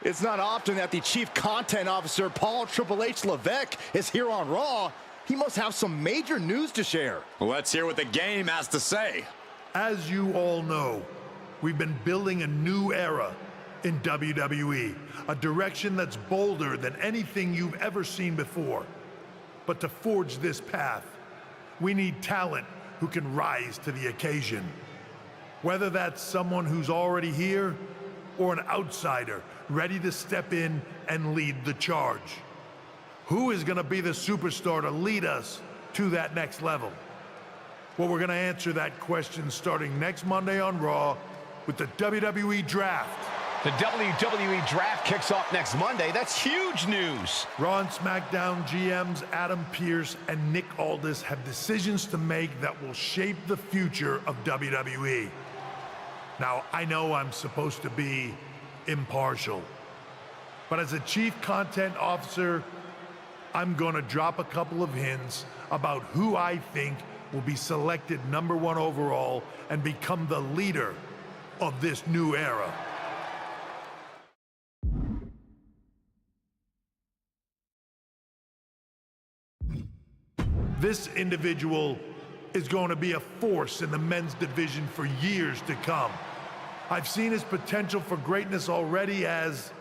It's not often that the Chief Content Officer, Paul Triple H Levesque, is here on Raw. He must have some major news to share. Let's hear what the game has to say. As you all know, we've been building a new era in WWE, a direction that's bolder than anything you've ever seen before. But to forge this path, we need talent who can rise to the occasion. Whether that's someone who's already here or an outsider ready to step in and lead the charge. Who is going to be the superstar to lead us to that next level? Well, we're going to answer that question starting next Monday on Raw with the WWE Draft. The WWE Draft kicks off next Monday. That's huge news. Raw and SmackDown GMs Adam Pearce and Nick Aldis have decisions to make that will shape the future of WWE. Now, I know I'm supposed to be impartial, but as a Chief Content Officer, I'm going to drop a couple of hints about who I think will be selected #1 overall and become the leader of this new era. This individual is going to be a force in the men's division for years to come. I've seen his potential for greatness already as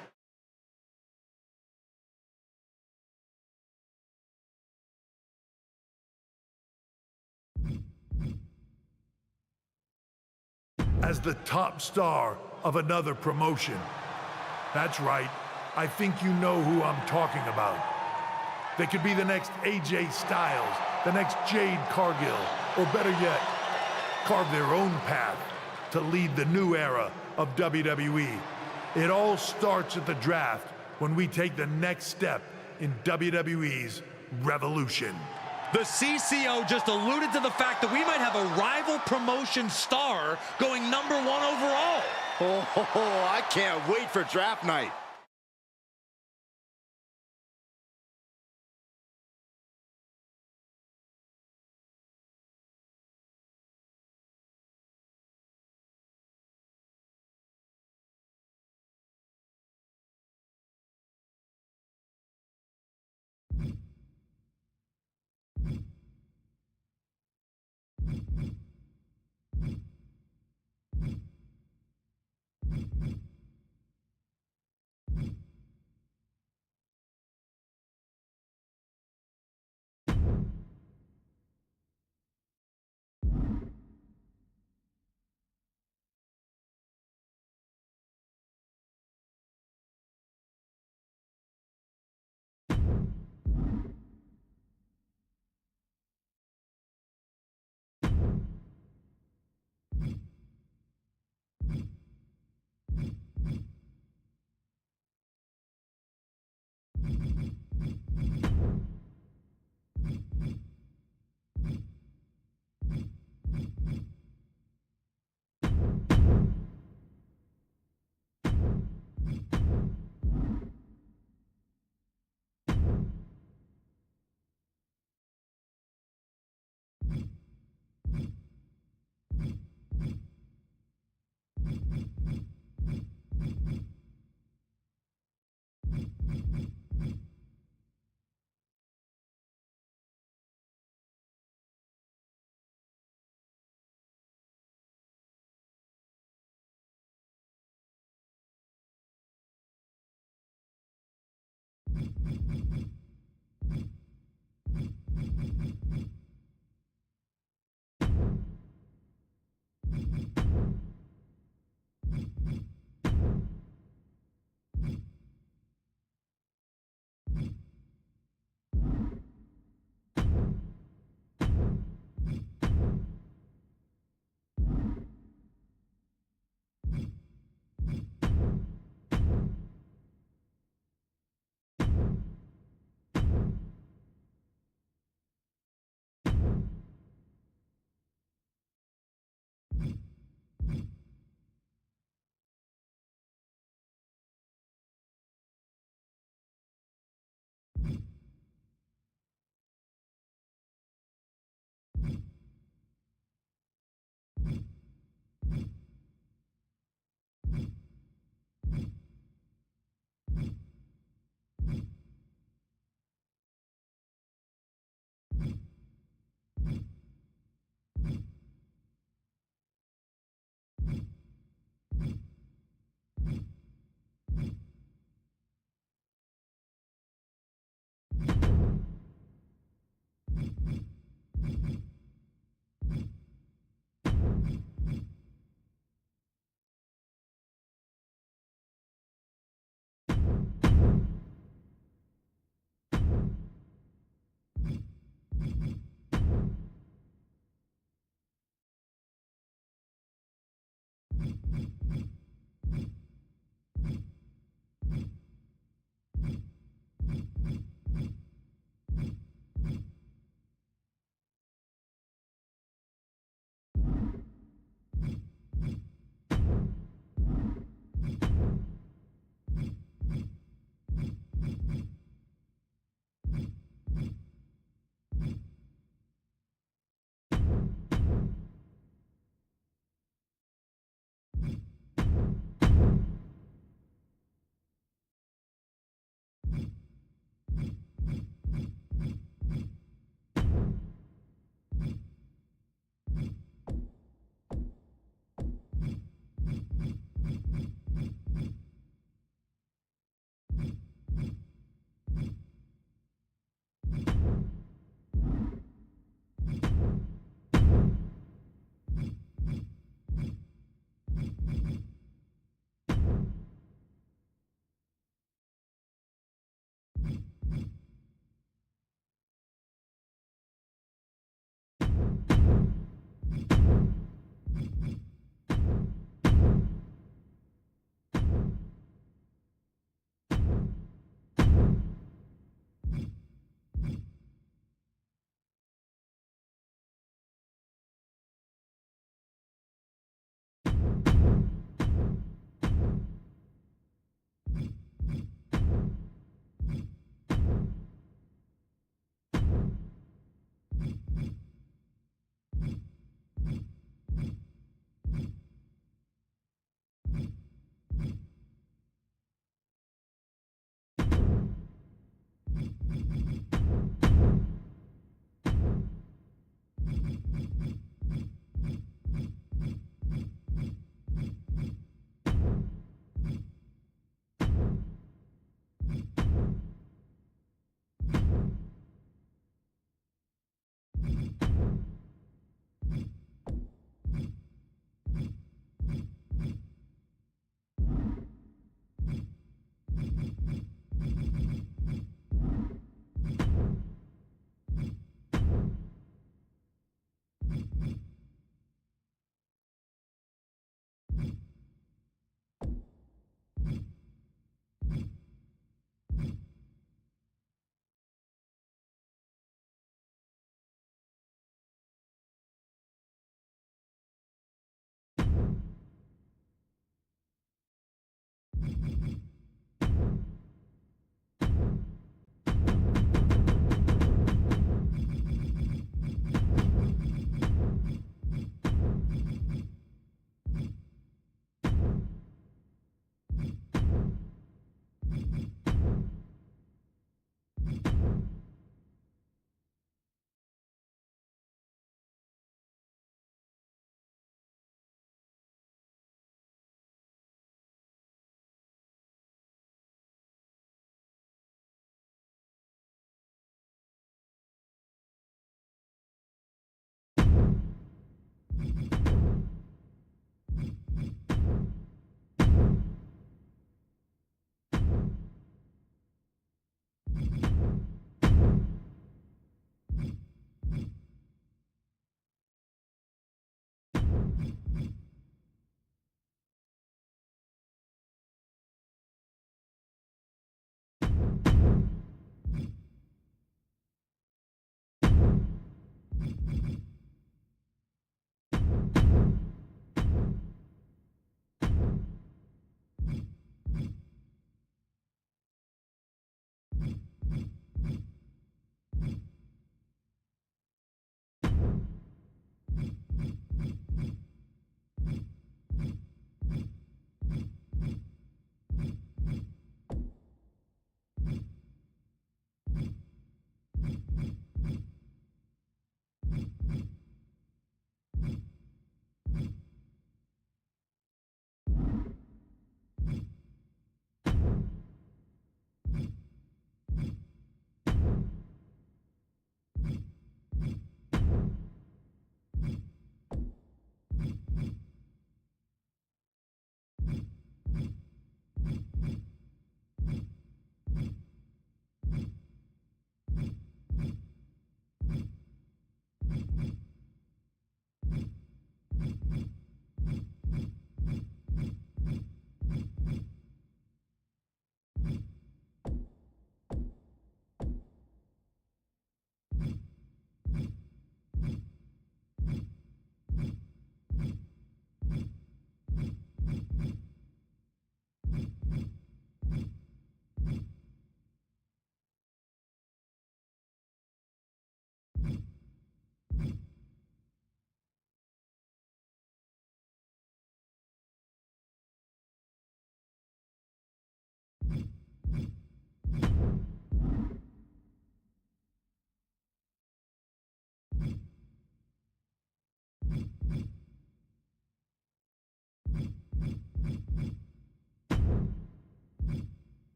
the top star of another promotion. That's right, I think you know who I'm talking about. They could be the next AJ Styles, the next Jade Cargill, or better yet, carve their own path to lead the new era of WWE. It all starts at the draft when we take the next step in WWE's revolution. The CCO just alluded to the fact that we might have a rival promotion star going #1 overall. Oh, I can't wait for draft night.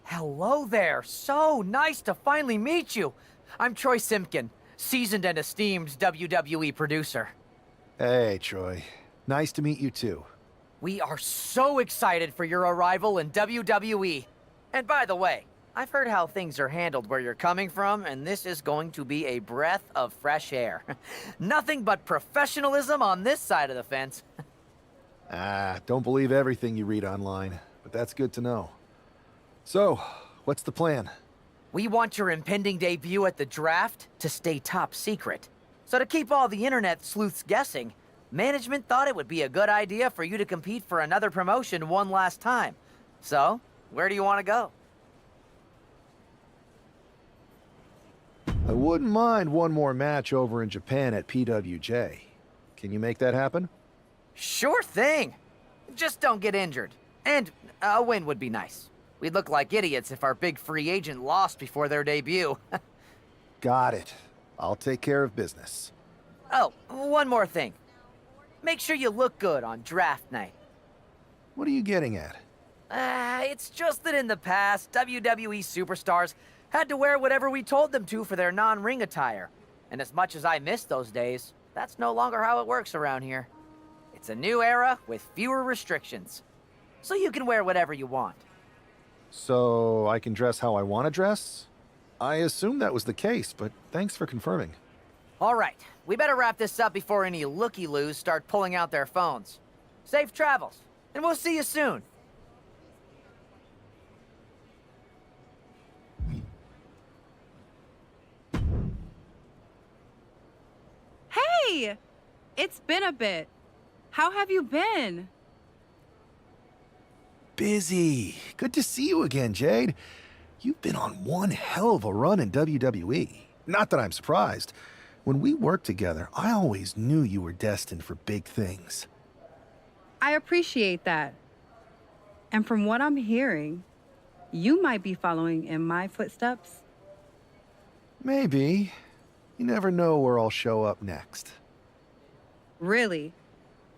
Hello there. So nice to finally meet you. I'm Troy Simpkin, seasoned and esteemed WWE producer. Hey, Troy. Nice to meet you too. We are so excited for your arrival in WWE. And by the way, I've heard how things are handled where you're coming from, and this is going to be a breath of fresh air. Nothing but professionalism on this side of the fence. Don't believe everything you read online, but that's good to know. So, what's the plan? We want your impending debut at the draft to stay top secret. So to keep all the internet sleuths guessing, management thought it would be a good idea for you to compete for another promotion one last time. So, where do you want to go? I wouldn't mind one more match over in Japan at PWJ. Can you make that happen? Sure thing. Just don't get injured. And a win would be nice. We'd look like idiots if our big free agent lost before their debut. Got it. I'll take care of business. Oh, one more thing. Make sure you look good on draft night. What are you getting at? It's just that in the past, WWE superstars had to wear whatever we told them to for their non-ring attire. And as much as I miss those days, that's no longer how it works around here. It's a new era with fewer restrictions. So you can wear whatever you want. So I can dress how I want to dress? I assumed that was the case, but thanks for confirming. All right, we better wrap this up before any looky-loos start pulling out their phones. Safe travels, and we'll see you soon. Hey! It's been a bit. How have you been? Busy. Good to see you again, Jade. You've been on one hell of a run in WWE. Not that I'm surprised. When we worked together, I always knew you were destined for big things. I appreciate that. And from what I'm hearing, you might be following in my footsteps. Maybe. You never know where I'll show up next. Really?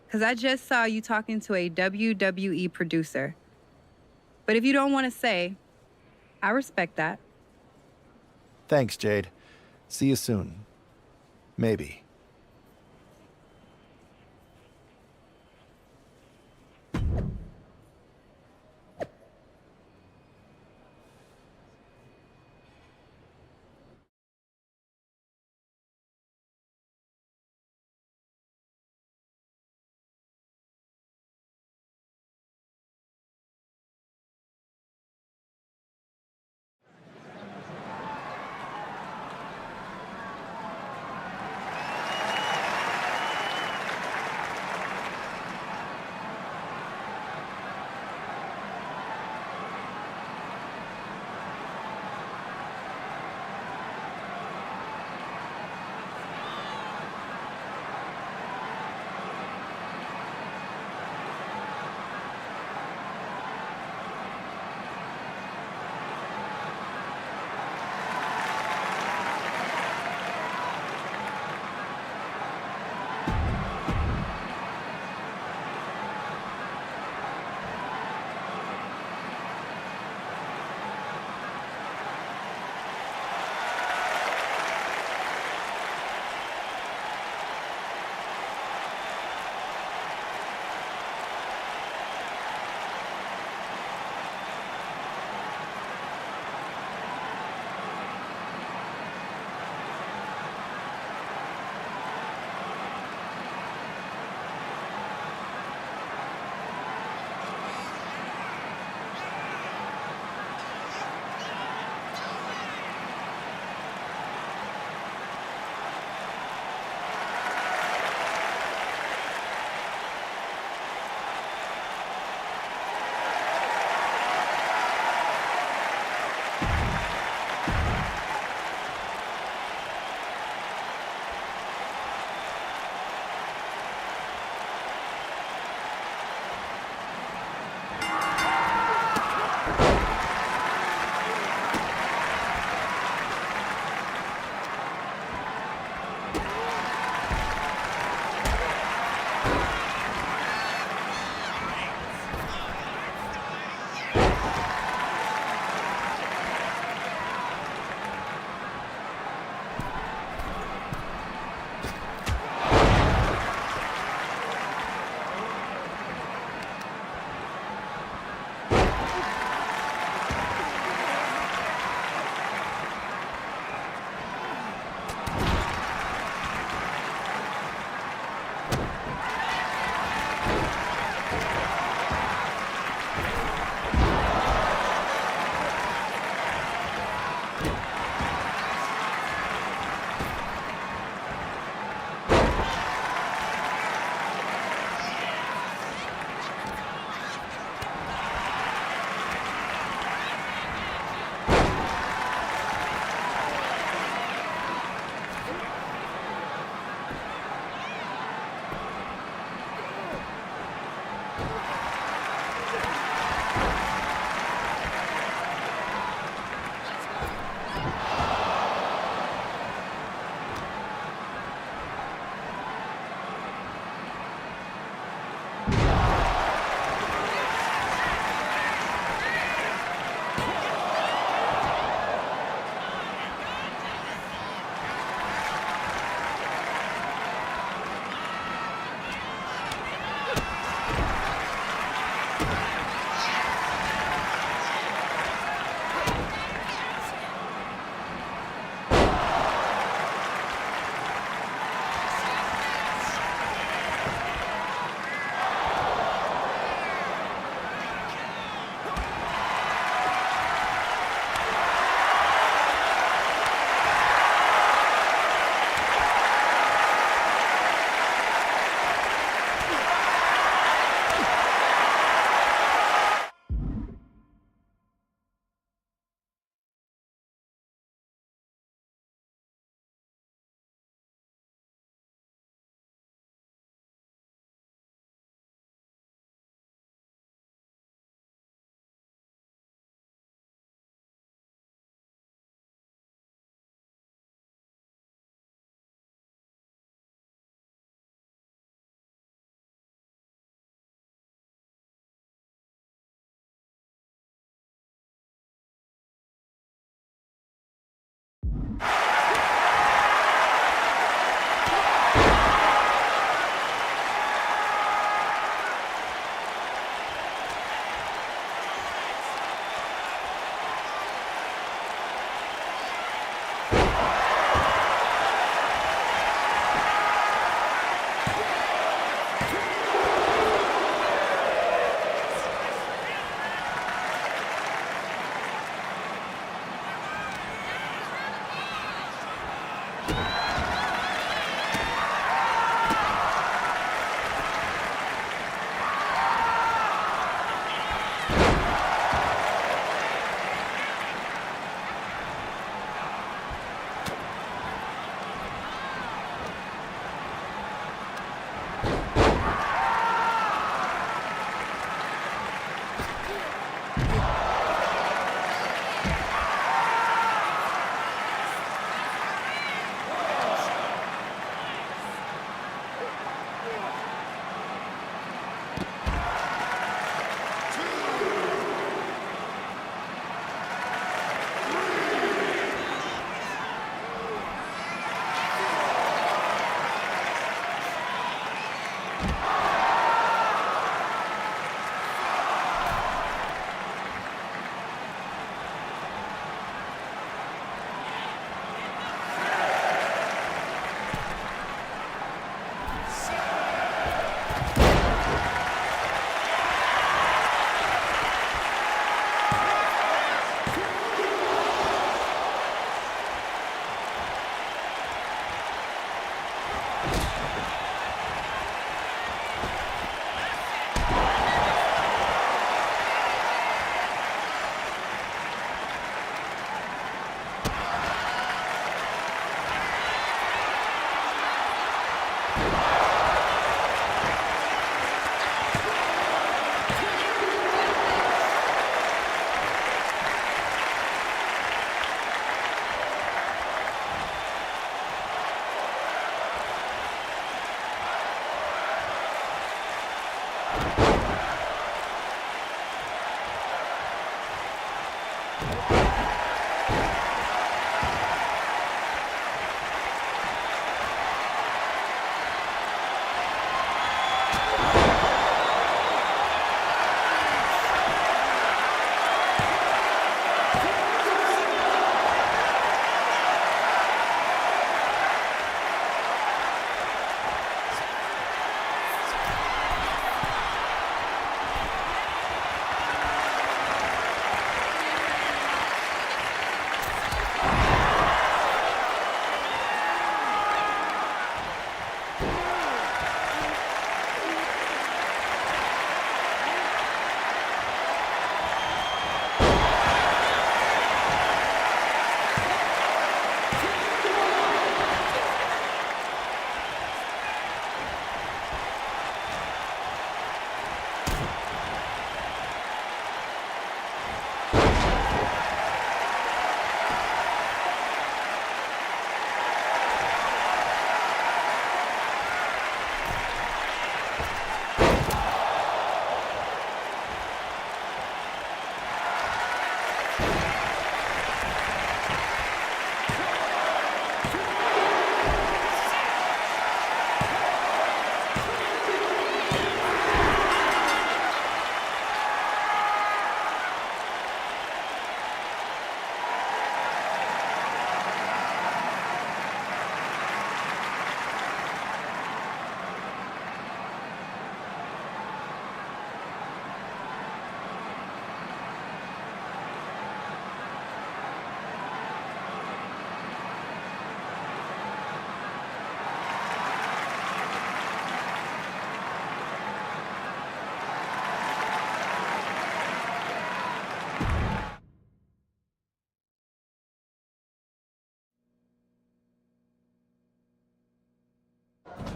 Because I just saw you talking to a WWE producer. But if you don't want to say, I respect that. Thanks, Jade. See you soon. Maybe.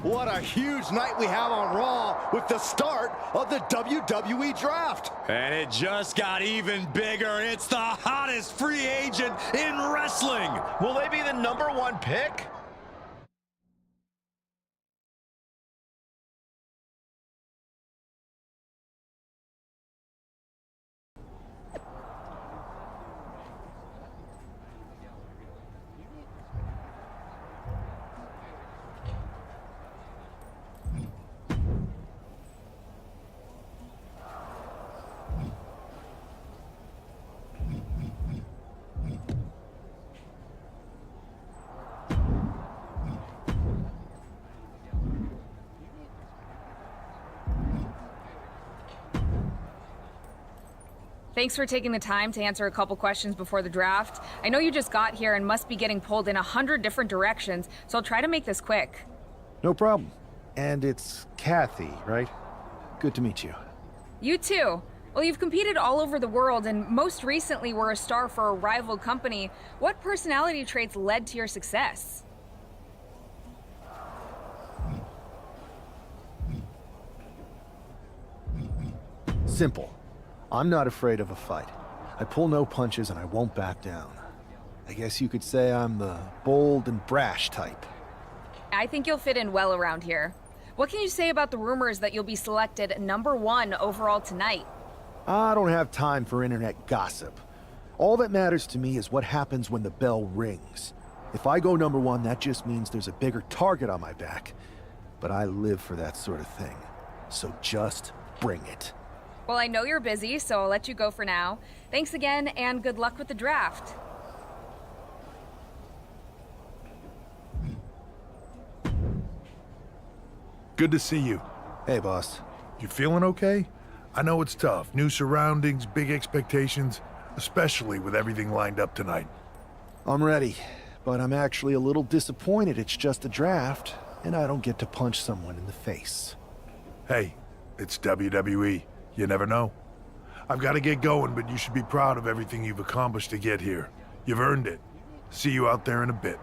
What a huge night we have on Raw with the start of the WWE Draft. And it just got even bigger. It's the hottest free agent in wrestling. Will they be the #1 pick? Thanks for taking the time to answer a couple questions before the draft. I know you just got here and must be getting pulled in 100 different directions, so I'll try to make this quick. No problem. And it's Kathy, right? Good to meet you. You too. Well, you've competed all over the world and most recently were a star for a rival company. What personality traits led to your success? Simple. I'm not afraid of a fight. I pull no punches and I won't back down. I guess you could say I'm the bold and brash type. I think you'll fit in well around here. What can you say about the rumors that you'll be selected #1 overall tonight? I don't have time for internet gossip. All that matters to me is what happens when the bell rings. If I go #1, that just means there's a bigger target on my back. but I live for that sort of thing. So just bring it. Well, I know you're busy, so I'll let you go for now. Thanks again, and good luck with the draft. Good to see you. Hey, boss. You feeling okay? I know it's tough. New surroundings, big expectations, especially with everything lined up tonight. I'm ready, but I'm actually a little disappointed it's just a draft, and I don't get to punch someone in the face. Hey, it's WWE. You never know. I've got to get going, but you should be proud of everything you've accomplished to get here. You've earned it. See you out there in a bit.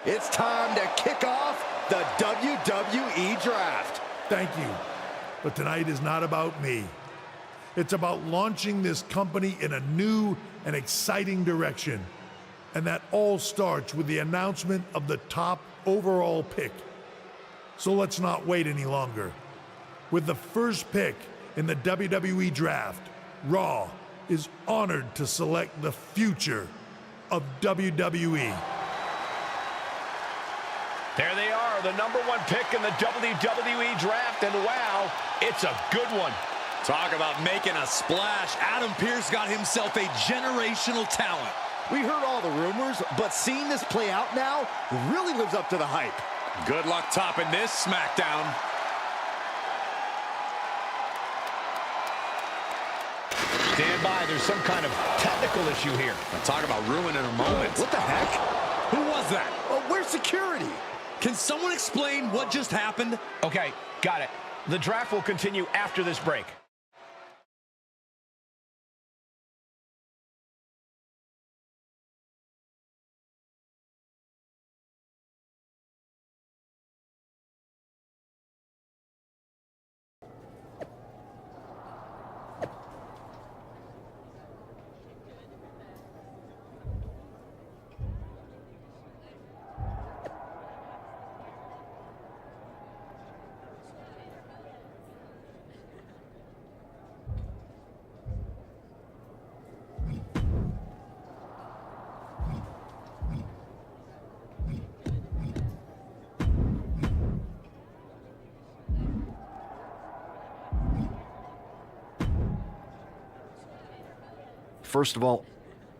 It's time to kick off the WWE Draft. Thank you. But tonight is not about me. It's about launching this company in a new and exciting direction. And that all starts with the announcement of the top overall pick. So let's not wait any longer. With the first pick in the WWE Draft, Raw is honored to select the future of WWE. There they are, the #1 pick in the WWE Draft, and wow, it's a good one. Talk about making a splash. Adam Pearce got himself a generational talent. We heard all the rumors, but seeing this play out now really lives up to the hype. Good luck topping this SmackDown. Stand by, there's some kind of technical issue here. Talk about ruining a moment. What the heck? Who was that? Oh, where's security? Can someone explain what just happened? Okay, got it. The draft will continue after this break. First of all,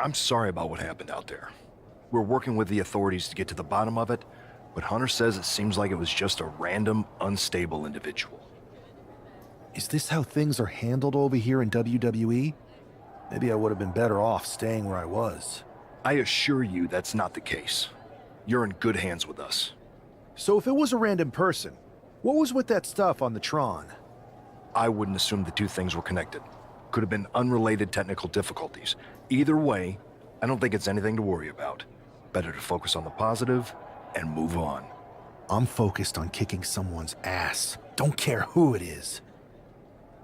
I'm sorry about what happened out there. We're working with the authorities to get to the bottom of it, but Hunter says it seems like it was just a random, unstable individual. Is this how things are handled over here in WWE? Maybe I would have been better off staying where I was. I assure you that's not the case. You're in good hands with us. So if it was a random person, what was with that stuff on the Tron? I wouldn't assume the two things were connected. Could have been unrelated technical difficulties. Either way, I don't think it's anything to worry about. Better to focus on the positive and move on. I'm focused on kicking someone's ass. Don't care who it is.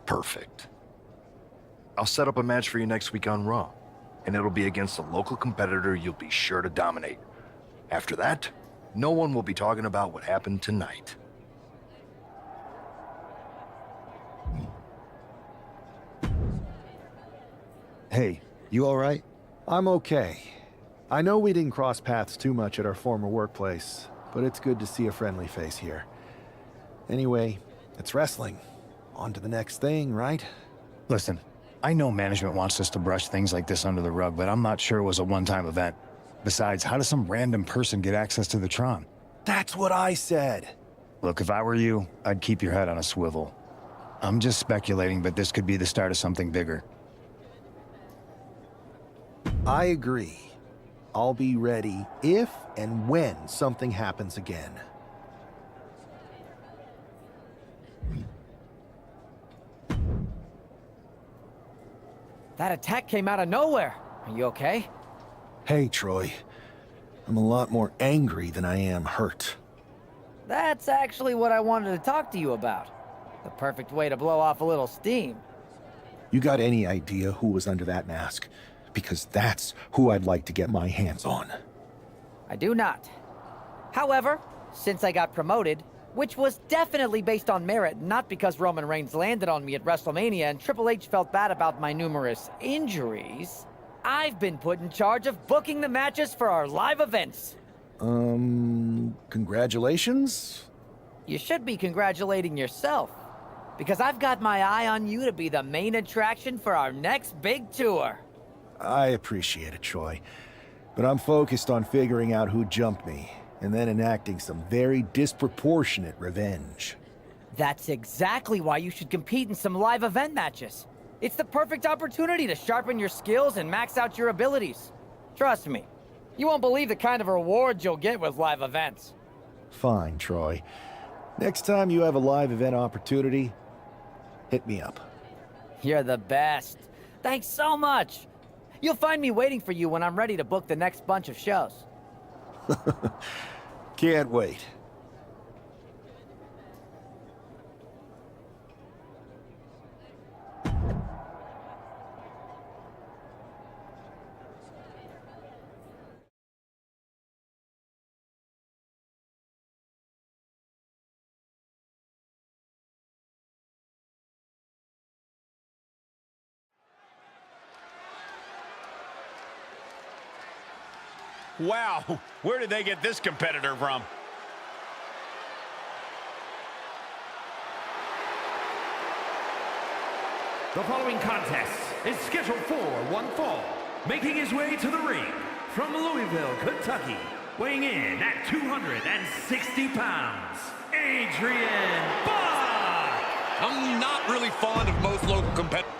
Perfect. I'll set up a match for you next week on Raw, and it'll be against a local competitor you'll be sure to dominate. After that, no one will be talking about what happened tonight. Hey, you all right? I'm okay. I know we didn't cross paths too much at our former workplace, but it's good to see a friendly face here. Anyway, it's wrestling. On to the next thing, right? Listen, I know management wants us to brush things like this under the rug, but I'm not sure it was a one-time event. Besides, how does some random person get access to the Tron? That's what I said. Look, if I were you, I'd keep your head on a swivel. I'm just speculating, but this could be the start of something bigger. I agree. I'll be ready if and when something happens again. That attack came out of nowhere. Are you okay? Hey, Troy. I'm a lot more angry than I am hurt. That's actually what I wanted to talk to you about. The perfect way to blow off a little steam. You got any idea who was under that mask? Because that's who I'd like to get my hands on. I do not. However, since I got promoted, which was definitely based on merit, not because Roman Reigns landed on me at WrestleMania and Triple H felt bad about my numerous injuries, I've been put in charge of booking the matches for our live events. Congratulations? You should be congratulating yourself, because I've got my eye on you to be the main attraction for our next big tour. I appreciate it, Troy, but I'm focused on figuring out who jumped me, and then enacting some very disproportionate revenge. That's exactly why you should compete in some live event matches. It's the perfect opportunity to sharpen your skills and max out your abilities. Trust me, you won't believe the kind of rewards you'll get with live events. Fine, Troy. Next time you have a live event opportunity, hit me up. You're the best. Thanks so much. You'll find me waiting for you when I'm ready to book the next bunch of shows. Can't wait. Wow, where did they get this competitor from? The following contest is scheduled for one fall. Making his way to the ring from Louisville, Kentucky, weighing in at 260 pounds, Adrian Buck! I'm not really fond of most local competitors.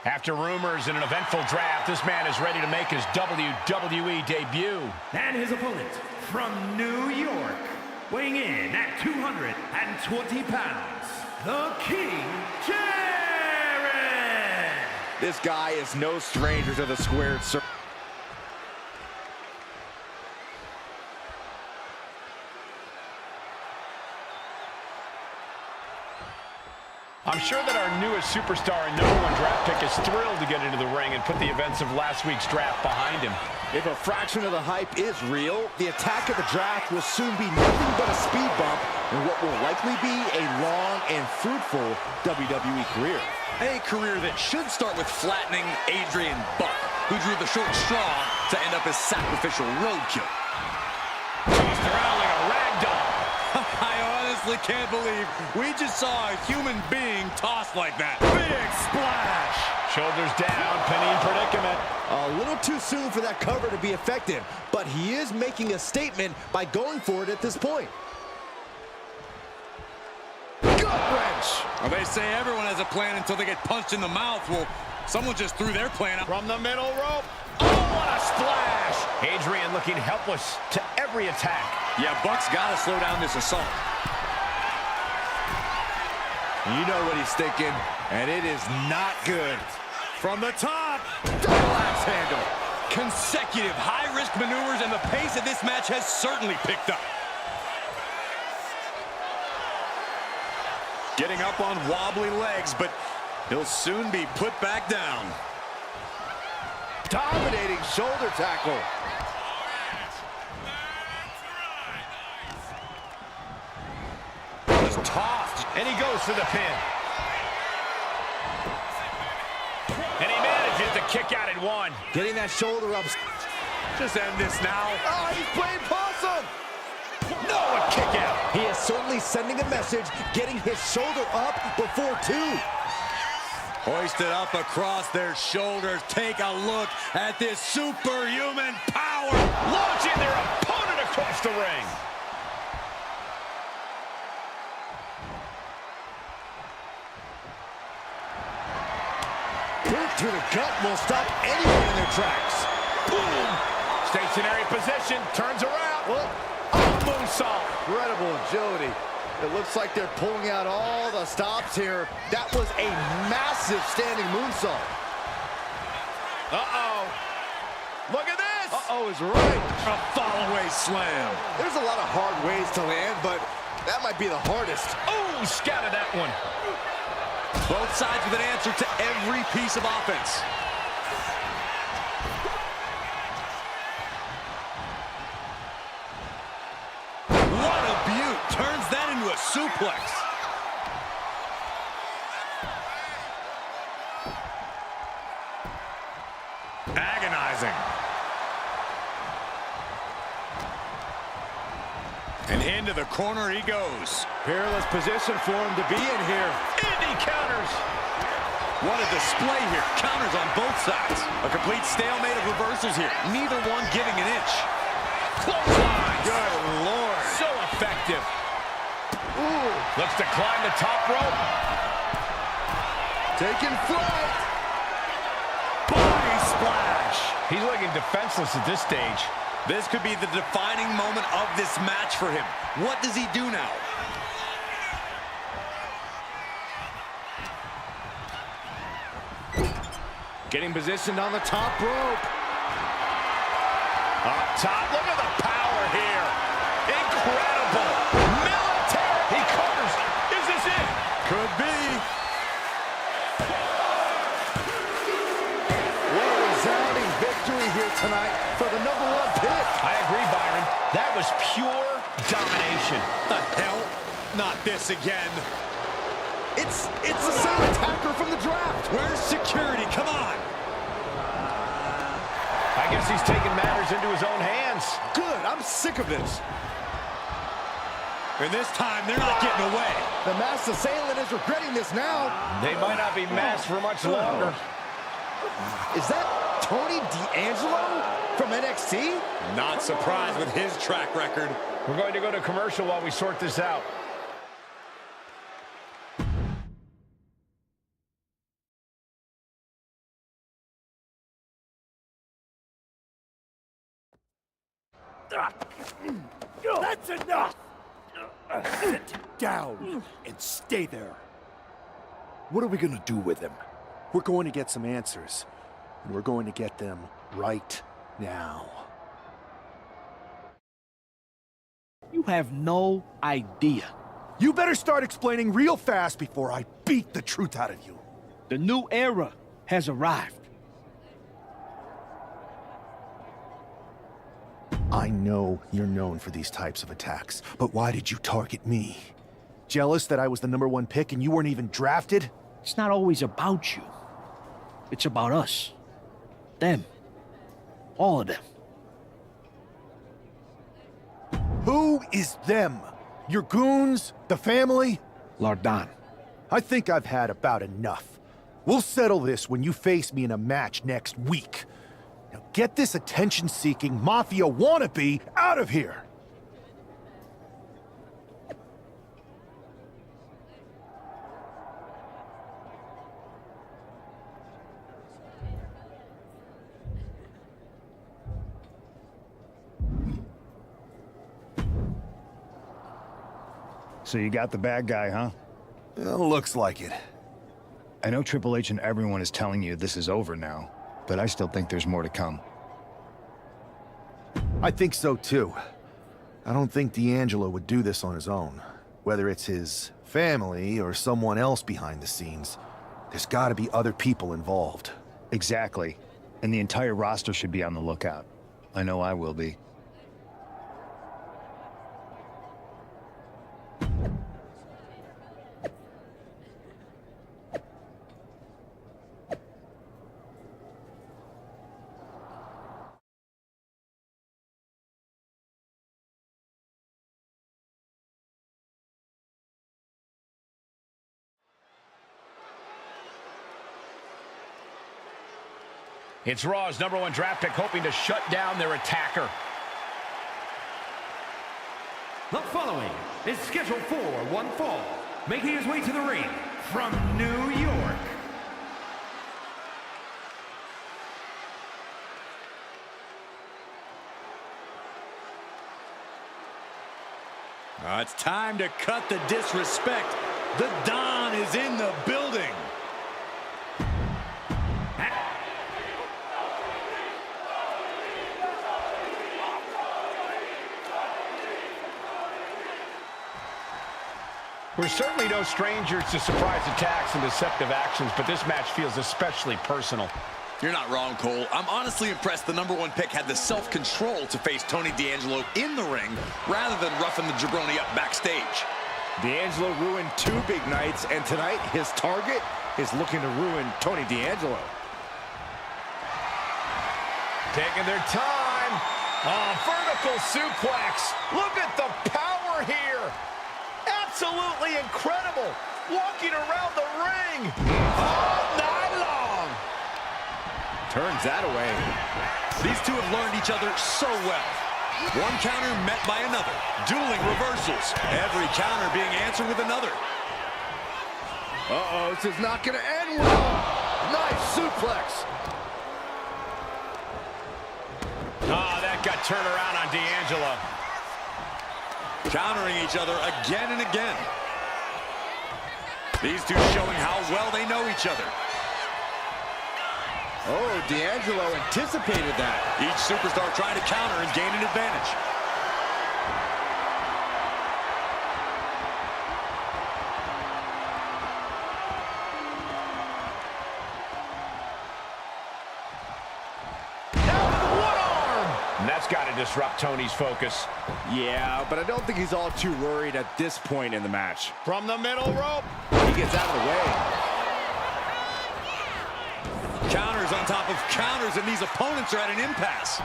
After rumors in an eventful draft, this man is ready to make his WWE debut. And his opponent from New York, weighing in at 220 pounds, the King, Jarrett! This guy is no stranger to the squared circle. I'm sure that our newest superstar and #1 draft pick is thrilled to get into the ring and put the events of last week's draft behind him. If a fraction of the hype is real, the attack of the draft will soon be nothing but a speed bump in what will likely be a long and fruitful WWE career. A career that should start with flattening Adrian Buck, who drew the short straw to end up as sacrificial roadkill. Tossed around like a rag doll. I honestly can't believe we just saw a human being tossed like that. Big splash. Shoulders down, pinning predicament. A little too soon for that cover to be effective, but he is making a statement by going for it at this point. Gut wrench. Well, they say everyone has a plan until they get punched in the mouth. Well, someone just threw their plan out. From the middle rope. Oh, what a splash. Adrian looking helpless to every attack. Yeah, Buck's got to slow down this assault. You know what he's thinking, and it is not good. From the top. Double axe handle. Consecutive high-risk maneuvers, and the pace of this match has certainly picked up. Getting up on wobbly legs, but he'll soon be put back down. Dominating shoulder tackle. Just tossed, and he goes for the pin. And he manages to kick out at 1. Getting that shoulder up. Just end this now. Oh, he's playing possum. No, a kick out. He is certainly sending a message, getting his shoulder up before 2. Hoisted up across their shoulders. Take a look at this superhuman power. Launching their opponent across the ring. Boot to the gut will stop anyone in their tracks. Boom. Stationary position, turns around. Oh, moonsault. Incredible agility. It looks like they're pulling out all the stops here. That was a massive standing moonsault. Uh-oh. Look at this. Uh-oh is right. A fall-away slam. There's a lot of hard ways to land, but that might be the hardest. Oh, scattered that one. Both sides with an answer to every piece of offense. Turns that into a suplex. Agonizing. And into the corner he goes. Peerless position for him to be in here. Indy counters. What a display here. Counters on both sides. A complete stalemate of reversals here. Neither one giving an inch. Clothesline. Good Lord. So effective. Ooh. Looks to climb the top rope. Taking flight. Body splash. He's looking defenseless at this stage. This could be the defining moment of this match for him. What does he do now? Getting positioned on the top rope. Up top, look at the power here. Incredible. Military. He covers. Is this it? Could be. What a resounding victory here tonight for the #1 pick. I agree, Byron. That was pure domination. The hell? Not this again. It's the same attacker from the draft. Where's security? Come on. I guess he's taking matters into his own hands. Good, I'm sick of this. And this time, they're not getting away. The masked assailant is regretting this now. They might not be masked for much longer. Is that Tony D'Angelo from NXT? Not surprised with his track record. We're going to go to commercial while we sort this out. That's enough! Sit down and stay there. What are we gonna do with him? We're going to get some answers, and we're going to get them right now. You have no idea. You better start explaining real fast before I beat the truth out of you. The new era has arrived. I know you're known for these types of attacks, but why did you target me? Jealous that I was the #1 pick and you weren't even drafted? It's not always about you. It's about us. Them. All of them. Who is them? Your goons? The family? Lardan. I think I've had about enough. We'll settle this when you face me in a match next week. Now get this attention-seeking mafia wannabe out of here! So you got the bad guy, huh? Looks like it. I know Triple H and everyone is telling you this is over now, but I still think there's more to come. I think so too. I don't think D'Angelo would do this on his own. Whether it's his family or someone else behind the scenes, there's gotta be other people involved. Exactly. And the entire roster should be on the lookout. I know I will be. It's Raw's #1 draft pick hoping to shut down their attacker. The following is scheduled for one fall, making his way to the ring from New York. It's time to cut the disrespect. The Don is in the building. We're certainly no strangers to surprise attacks and deceptive actions, but this match feels especially personal. You're not wrong, Cole. I'm honestly impressed the #1 pick had the self-control to face Tony D'Angelo in the ring rather than roughing the jabroni up backstage. D'Angelo ruined 2 big nights, and tonight his target is looking to ruin Tony D'Angelo. Taking their time. Oh, vertical suplex. Look at the power here. Absolutely incredible. Walking around the ring all night long. Turns that away. These two have learned each other so well. One counter met by another. Dueling reversals. Every counter being answered with another. Uh-oh, this is not going to end well. Nice suplex. Oh, that got turned around on D'Angelo. Countering each other again and again. These two showing how well they know each other. Oh, D'Angelo anticipated that. Each superstar trying to counter and gain an advantage. And that's got to disrupt Tony's focus. Yeah, but I don't think he's all too worried at this point in the match. From the middle rope. He gets out of the way. Counters on top of counters, and these opponents are at an impasse.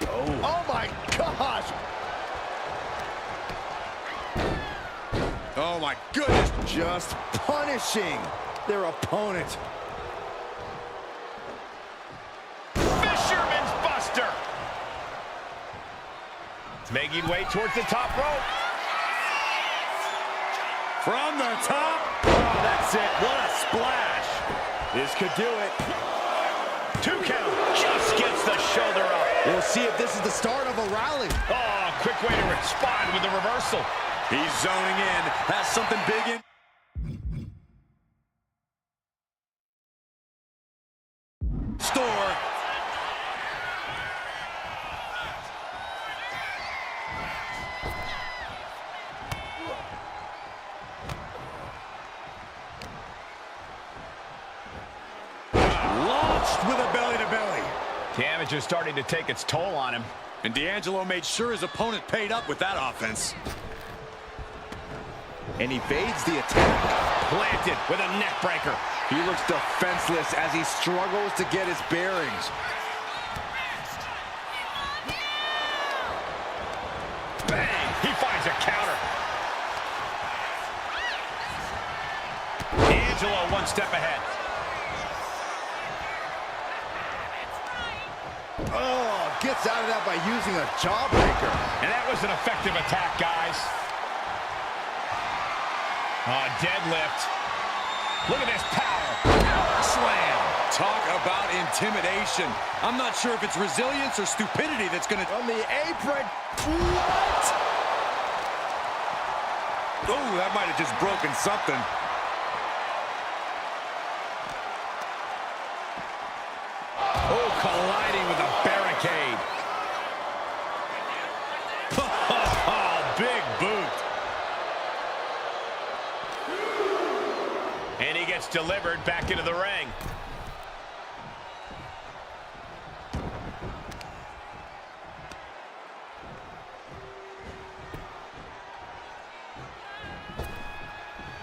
Oh my gosh! Oh my goodness! Just punishing their opponent. Fisherman's Buster! Making way towards the top rope. From the top. Oh, that's it. What a splash. This could do it. 2 count. Just gets the shoulder up. We'll see if this is the start of a rally. Oh, quick way to respond with the reversal. He's zoning in. Has something big in. Store. Launched with a belly-to-belly. Damage is starting to take its toll on him. And D'Angelo made sure his opponent paid up with that offense. And he evades the attack. Planted with a neck breaker. He looks defenseless as he struggles to get his bearings. Bang! He finds a counter. D'Angelo 1 step ahead. Oh, gets out of that by using a jawbreaker. And that was an effective attack, guys. Oh, deadlift. Look at this power. Slam. Talk about intimidation. I'm not sure if it's resilience or stupidity that's going to... On the apron. What? Oh, that might have just broken something. Oh, colliding with a barricade. Oh, big boot. And he gets delivered back into the ring.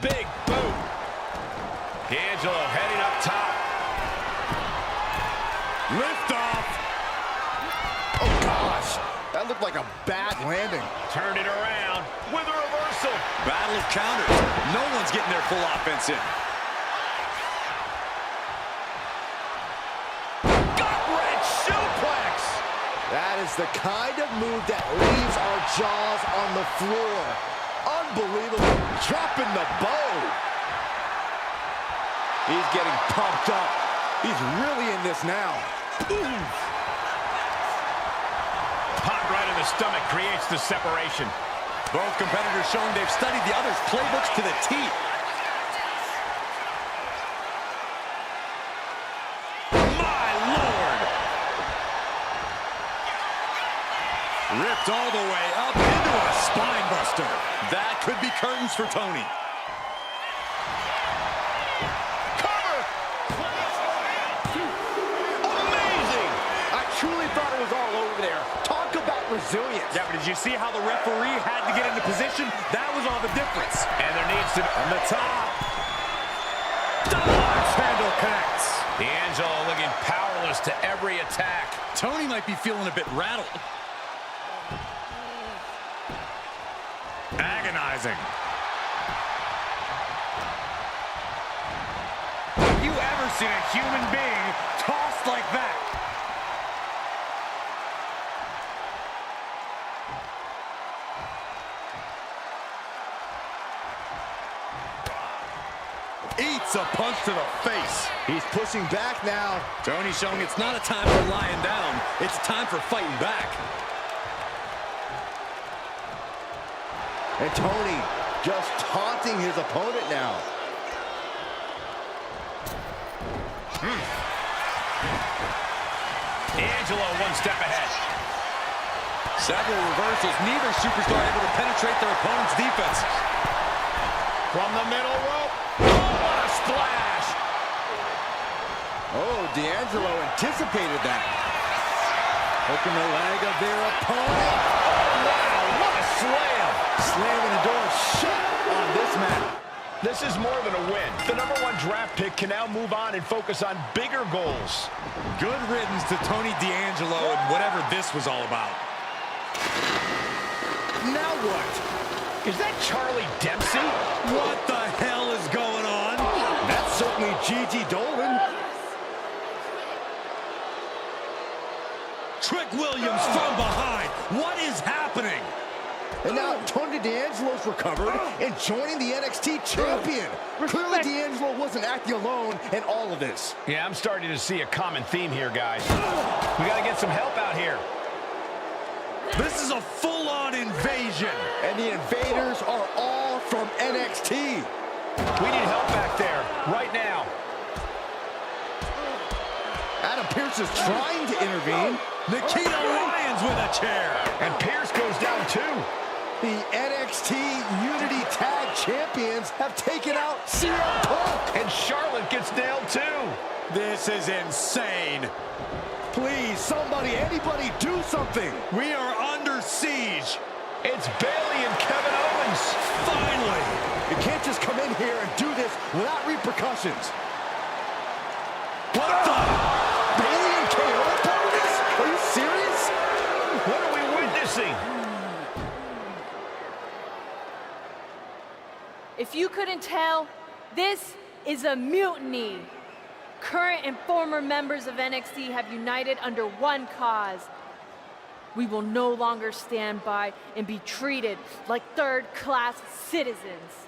Big boot. D'Angelo heading up top. Lift off. Oh, gosh. That looked like a bad landing. Turned it around with a reversal. Battle of counters. No one's getting their full offense in. Gut-wrench suplex. That is the kind of move that leaves our jaws on the floor. Unbelievable. Dropping the bow. He's getting pumped up. He's really in this now. Ooh. Pop right in the stomach creates the separation. Both competitors showing they've studied the other's playbooks to the teeth. Ripped all the way up into a spine buster. That could be curtains for Tony. Truly thought it was all over there. Talk about resilience. Yeah, but did you see how the referee had to get into position? That was all the difference. And there needs to be on the top. Double axe handle connects. D'Angelo looking powerless to every attack. Tony might be feeling a bit rattled. Agonizing. Have you ever seen a human being tossed like that? Eats a punch to the face. He's pushing back now. Tony showing it's not a time for lying down. It's time for fighting back. And Tony just taunting his opponent now. D'Angelo one step ahead. Several reversals. Neither superstar able to penetrate their opponent's defense. From the middle rope. Oh, what a splash! Oh, D'Angelo anticipated that. Hooking the leg of their opponent. Oh, wow, what a slam! Slamming the door shut on this match. This is more than a win. The #1 draft pick can now move on and focus on bigger goals. Good riddance to Tony D'Angelo and whatever this was all about. Now what? Is that Charlie Dempsey? What the hell is going on? That's certainly Gigi Dolan. Trick Williams from behind. What is happening? And now Tony D'Angelo's recovered and joining the NXT champion. Clearly D'Angelo wasn't acting alone in all of this. Yeah, I'm starting to see a common theme here, guys. We got to get some help out here. This is a full-on invasion. And the invaders are all from NXT. We need help back there, right now. Adam Pearce is trying to intervene. Nikita Lyons with a chair. And Pearce goes down too. The NXT Unity Tag Champions have taken out CM Punk. And Charlotte gets nailed too. This is insane. Please, somebody, anybody, do something. We are under siege. It's Bayley and Kevin Owens. Finally. You can't just come in here and do this without repercussions. What the? Bayley and KO are part of this? Are you serious? What are we witnessing? If you couldn't tell, this is a mutiny. Current and former members of NXT have united under one cause. We will no longer stand by and be treated like third-class citizens.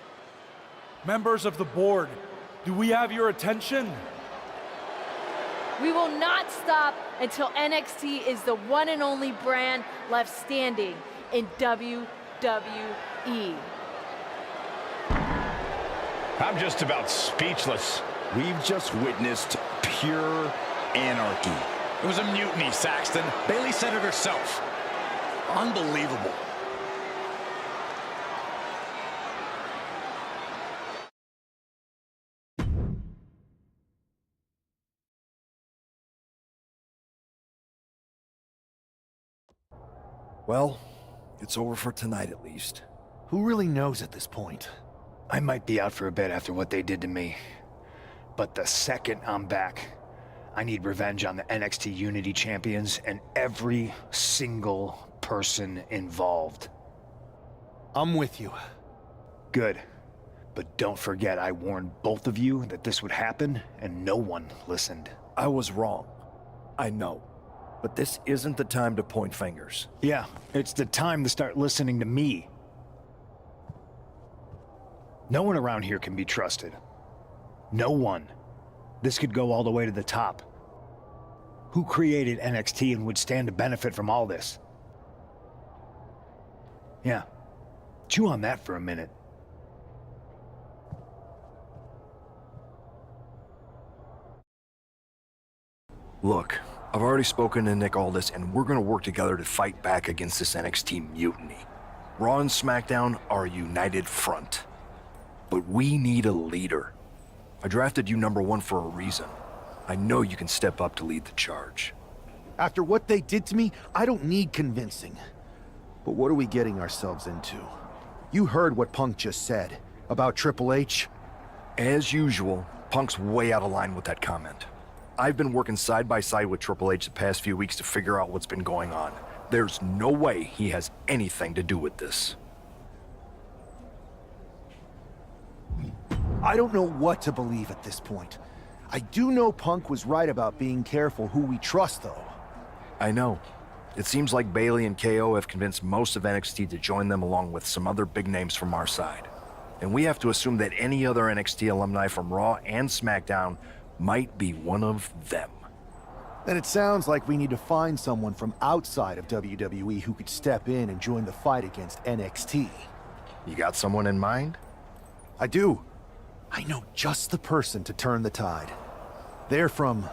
Members of the board, do we have your attention? We will not stop until NXT is the one and only brand left standing in WWE. I'm just about speechless. We've just witnessed pure anarchy. It was a mutiny, Saxton. Bayley said it herself. Unbelievable. Well, it's over for tonight at least. Who really knows at this point? I might be out for a bit after what they did to me. But the second I'm back, I need revenge on the NXT Unity Champions and every single person involved. I'm with you. Good. But don't forget I warned both of you that this would happen, and no one listened. I was wrong. I know. But this isn't the time to point fingers. Yeah, it's the time to start listening to me. No one around here can be trusted. No one. This could go all the way to the top. Who created NXT and would stand to benefit from all this? Yeah. Chew on that for a minute. Look, I've already spoken to Nick Aldis, and we're gonna work together to fight back against this NXT mutiny. Raw and SmackDown are a united front. But we need a leader. I drafted you #1 for a reason. I know you can step up to lead the charge. After what they did to me, I don't need convincing. But what are we getting ourselves into? You heard what Punk just said about Triple H. As usual, Punk's way out of line with that comment. I've been working side by side with Triple H the past few weeks to figure out what's been going on. There's no way he has anything to do with this. I don't know what to believe at this point. I do know Punk was right about being careful who we trust, though. I know. It seems like Bayley and KO have convinced most of NXT to join them along with some other big names from our side. And we have to assume that any other NXT alumni from Raw and SmackDown might be one of them. Then it sounds like we need to find someone from outside of WWE who could step in and join the fight against NXT. You got someone in mind? I do. I know just the person to turn the tide. They're from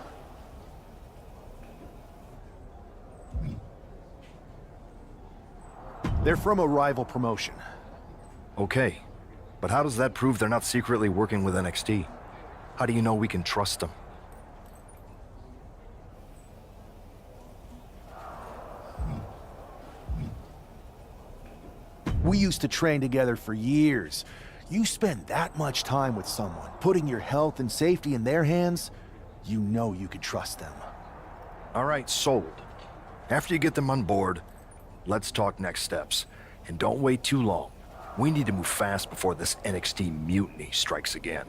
a rival promotion. Okay, but how does that prove they're not secretly working with NXT? How do you know we can trust them? We used to train together for years. You spend that much time with someone, putting your health and safety in their hands, you know you can trust them. All right, sold. After you get them on board, let's talk next steps. And don't wait too long. We need to move fast before this NXT mutiny strikes again.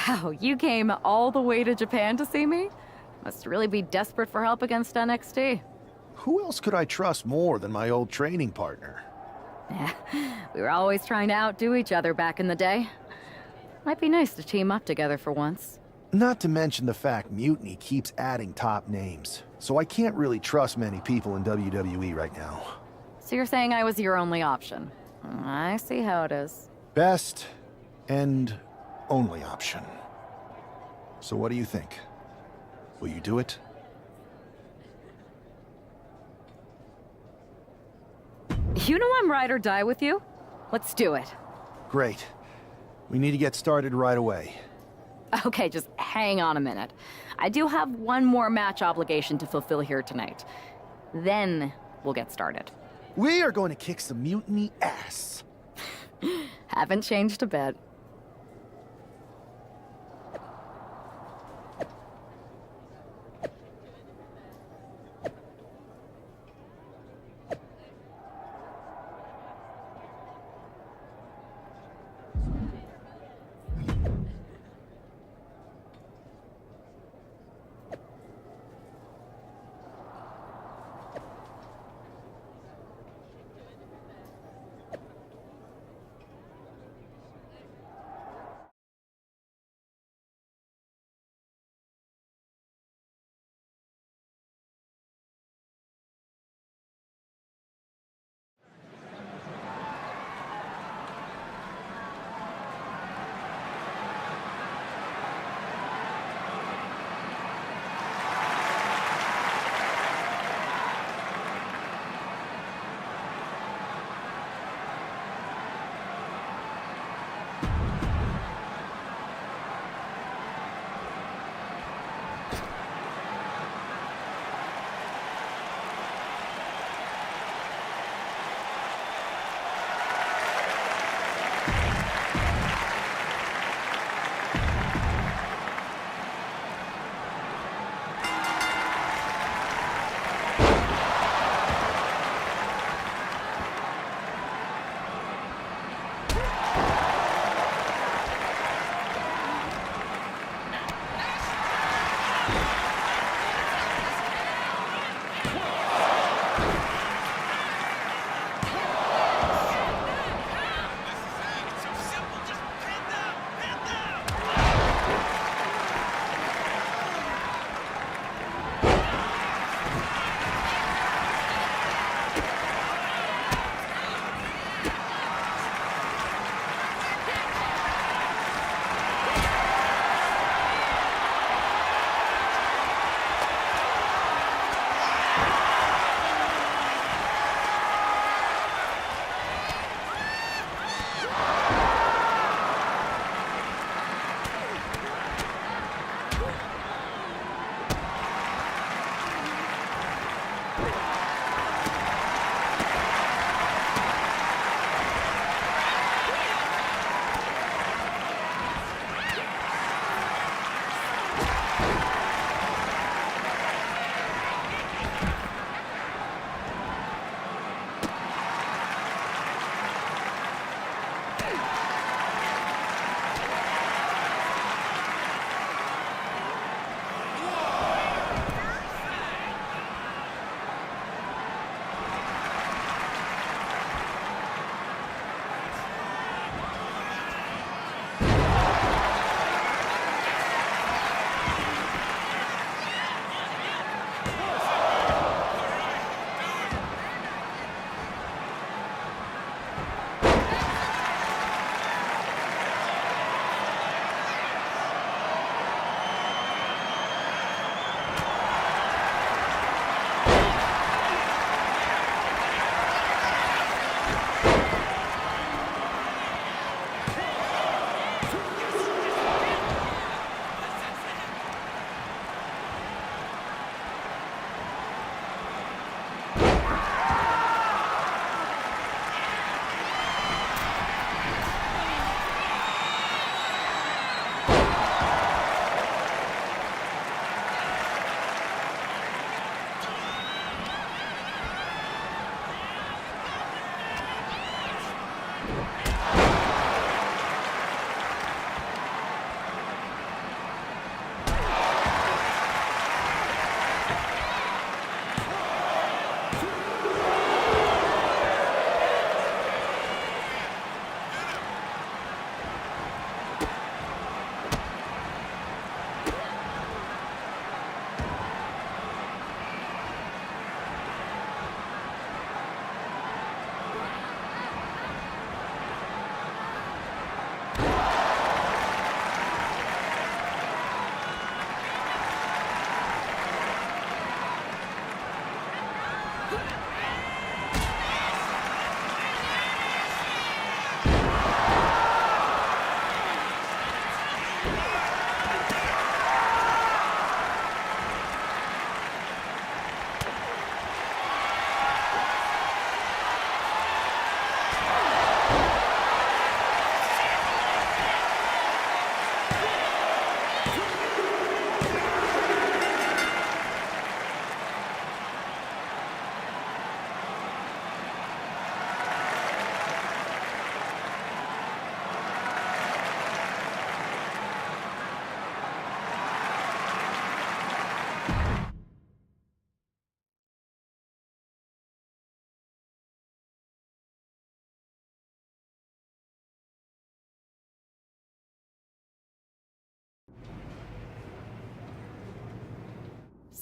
Wow, you came all the way to Japan to see me? Must really be desperate for help against NXT. Who else could I trust more than my old training partner? We were always trying to outdo each other back in the day. Might be nice to team up together for once. Not to mention the fact Mutiny keeps adding top names, so I can't really trust many people in WWE right now. So you're saying I was your only option? I see how it is. Best and only option. So what do you think? Will you do it? You know I'm ride or die with you. Let's do it. Great. We need to get started right away. Okay, just hang on a minute. I do have one more match obligation to fulfill here tonight. Then we'll get started. We are going to kick some Mutiny ass. Haven't changed a bit.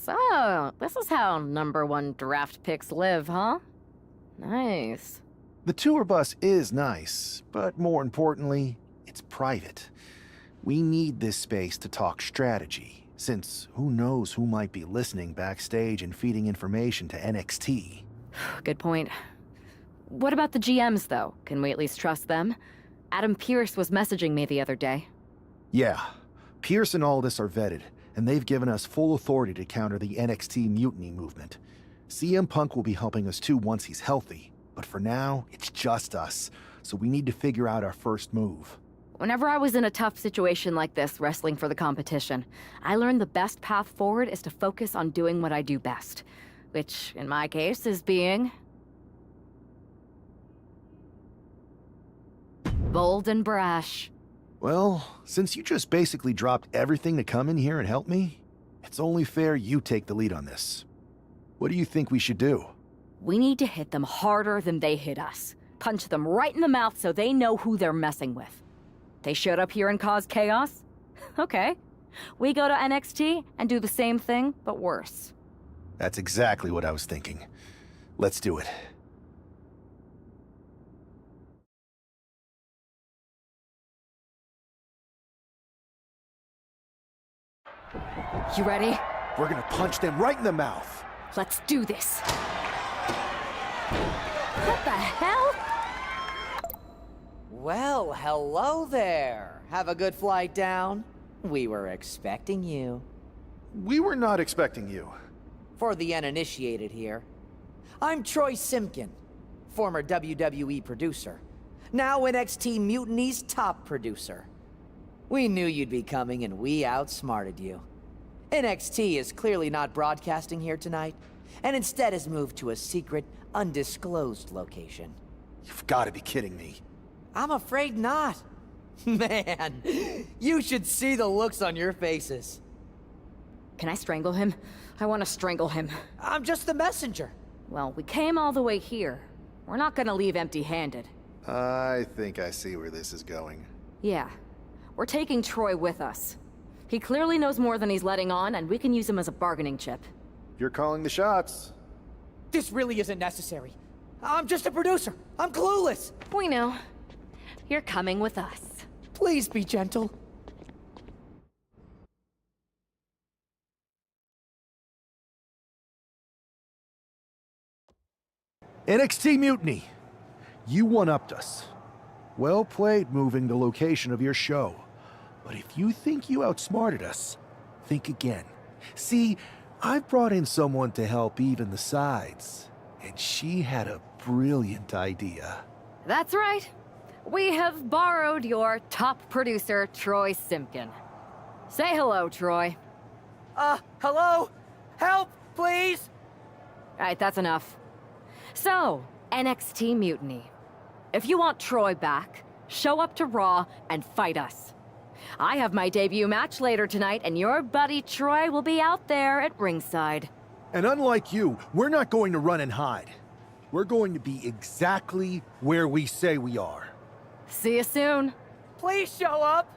So, this is how #1 draft picks live, huh? Nice. The tour bus is nice, but more importantly, it's private. We need this space to talk strategy, since who knows who might be listening backstage and feeding information to NXT. Good point. What about the GMs, though? Can we at least trust them? Adam Pearce was messaging me the other day. Yeah, Pierce and Aldis are vetted, and they've given us full authority to counter the NXT mutiny movement. CM Punk will be helping us too once he's healthy, but for now, it's just us, so we need to figure out our first move. Whenever I was in a tough situation like this, wrestling for the competition, I learned the best path forward is to focus on doing what I do best. Which, in my case, is being... bold and brash. Well, since you just basically dropped everything to come in here and help me, it's only fair you take the lead on this. What do you think we should do? We need to hit them harder than they hit us. Punch them right in the mouth so they know who they're messing with. They showed up here and caused chaos? Okay. We go to NXT and do the same thing, but worse. That's exactly what I was thinking. Let's do it. You ready? We're gonna punch them right in the mouth. Let's do this. What the hell? Well, hello there. Have a good flight down. We were expecting you. We were not expecting you. For the uninitiated here, I'm Troy Simkin, former WWE producer, now NXT Mutiny's top producer. We knew you'd be coming and we outsmarted you. NXT is clearly not broadcasting here tonight, and instead has moved to a secret, undisclosed location. You've got to be kidding me. I'm afraid not. Man, you should see the looks on your faces. Can I strangle him? I want to strangle him. I'm just the messenger. Well, we came all the way here. We're not gonna leave empty-handed. I think I see where this is going. Yeah. We're taking Troy with us. He clearly knows more than he's letting on, and we can use him as a bargaining chip. You're calling the shots. This really isn't necessary. I'm just a producer. I'm clueless. We know. You're coming with us. Please be gentle. NXT Mutiny. You one-upped us. Well played moving the location of your show. But if you think you outsmarted us, think again. See, I've brought in someone to help even the sides, and she had a brilliant idea. That's right. We have borrowed your top producer, Troy Simkin. Say hello, Troy. Hello? Help, please? All right, that's enough. So, NXT Mutiny. If you want Troy back, show up to Raw and fight us. I have my debut match later tonight, and your buddy Troy will be out there at ringside. And unlike you, we're not going to run and hide. We're going to be exactly where we say we are. See you soon. Please show up.